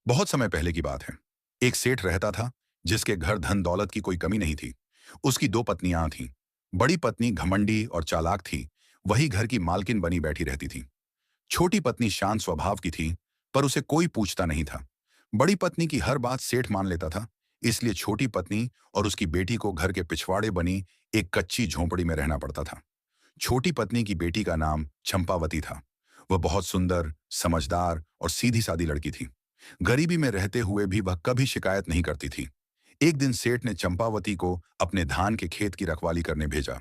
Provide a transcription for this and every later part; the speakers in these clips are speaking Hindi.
बहुत समय पहले की बात है। एक सेठ रहता था जिसके घर धन दौलत की कोई कमी नहीं थी। उसकी दो पत्नियां थीं। बड़ी पत्नी घमंडी और चालाक थी। वही घर की मालकिन बनी बैठी रहती थी। छोटी पत्नी शांत स्वभाव की थी, पर उसे कोई पूछता नहीं था। बड़ी पत्नी की हर बात सेठ मान लेता था। इसलिए छोटी पत्नी और उसकी बेटी को घर के पिछवाड़े बनी एक कच्ची झोंपड़ी में रहना पड़ता था। छोटी पत्नी की बेटी का नाम चंपावती था। वह बहुत सुंदर, समझदार और सीधी सादी लड़की थी। गरीबी में रहते हुए भी वह कभी शिकायत नहीं करती थी। एक दिन सेठ ने चंपावती को अपने धान के खेत की रखवाली करने भेजा।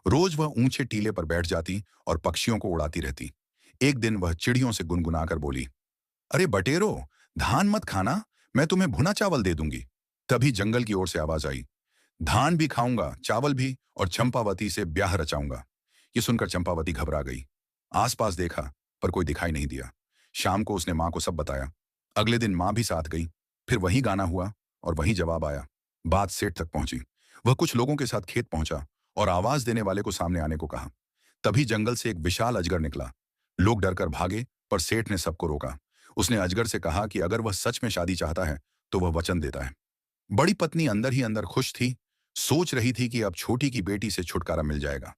रोज वह ऊंचे टीले पर बैठ जाती और पक्षियों को उड़ाती रहती। एक दिन वह चिड़ियों से गुनगुनाकर बोली, अरे बटेरो, धान मत खाना, मैं तुम्हें भुना चावल दे दूंगी। तभी जंगल की ओर से आवाज आई, धान भी खाऊंगा, चावल भी, और चंपावती से ब्याह रचाऊंगा। ये सुनकर चंपावती घबरा गई। आसपास देखा, पर कोई दिखाई नहीं दिया। शाम को उसने मां को सब बताया। अगले दिन मां भी साथ गई। फिर वही गाना हुआ और वही जवाब आया। बात सेठ तक पहुंची। वह कुछ लोगों के साथ खेत पहुंचा और आवाज देने वाले को सामने आने को कहा। तभी जंगल से एक विशाल अजगर निकला। लोग डरकर भागे, पर सेठ ने सबको रोका। उसने अजगर से कहा कि अगर वह सच में शादी चाहता है तो वह वचन देता है। बड़ी पत्नी अंदर ही अंदर खुश थी। सोच रही थी कि अब छोटी की बेटी से छुटकारा मिल जाएगा।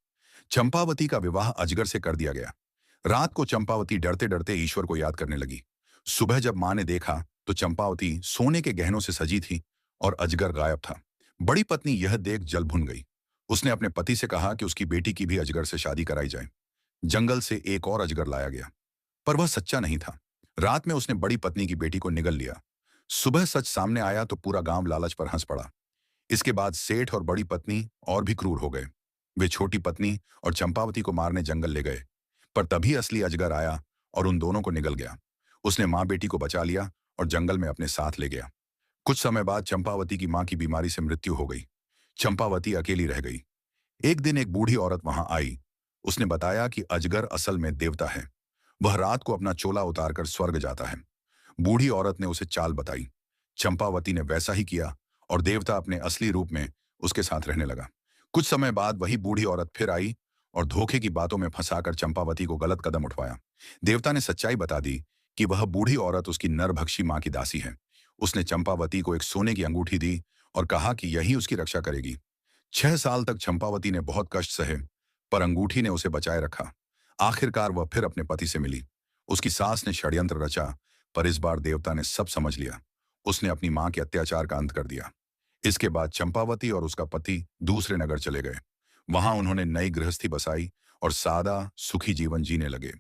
चंपावती का विवाह अजगर से कर दिया गया। रात को चंपावती डरते डरते ईश्वर को याद करने लगी। सुबह जब मां ने देखा तो चंपावती सोने के गहनों से सजी थी और अजगर गायब था। बड़ी पत्नी यह देख जल भुन गई। उसने अपने पति से कहा कि उसकी बेटी की भी अजगर से शादी कराई जाए। जंगल से एक और अजगर लाया गया, पर वह सच्चा नहीं था। रात में उसने बड़ी पत्नी की बेटी को निगल लिया। सुबह सच सामने आया तो पूरा गांव लालच पर हंस पड़ा। इसके बाद सेठ और बड़ी पत्नी और भी क्रूर हो गए। वे छोटी पत्नी और चंपावती को मारने जंगल ले गए। पर तभी असली अजगर आया और उन दोनों को निगल गया। उसने मां बेटी को बचा लिया और जंगल में अपने साथ ले गया। कुछ समय बाद चंपावती की मां की बीमारी से मृत्यु हो गई। चंपावती अकेली रह गई। एक दिन एक बूढ़ी औरत वहां आई। उसने बताया कि अजगर असल में देवता है। वह रात को अपना चोला उतारकर स्वर्ग जाता है। बूढ़ी औरत ने उसे चाल बताई। चंपावती ने वैसा ही किया और देवता अपने असली रूप में उसके साथ रहने लगा। कुछ समय बाद वही बूढ़ी औरत फिर आई और धोखे की बातों में फंसाकर चंपावती को गलत कदम उठवाया। देवता ने सच्चाई बता दी कि वह बूढ़ी औरत उसकी नरभक्षी मां की दासी है। उसने चंपावती को एक सोने की अंगूठी दी और कहा कि यही उसकी रक्षा करेगी। 6 साल तक चंपावती ने बहुत कष्ट सहे, पर अंगूठी ने उसे बचाए रखा। आखिरकार वह फिर अपने पति से मिली। उसकी सास ने षड्यंत्र रचा, पर इस बार देवता ने सब समझ लिया। उसने अपनी मां के अत्याचार का अंत कर दिया। इसके बाद चंपावती और उसका पति दूसरे नगर चले गए। वहां उन्होंने नई गृहस्थी बसाई और सादा सुखी जीवन जीने लगे।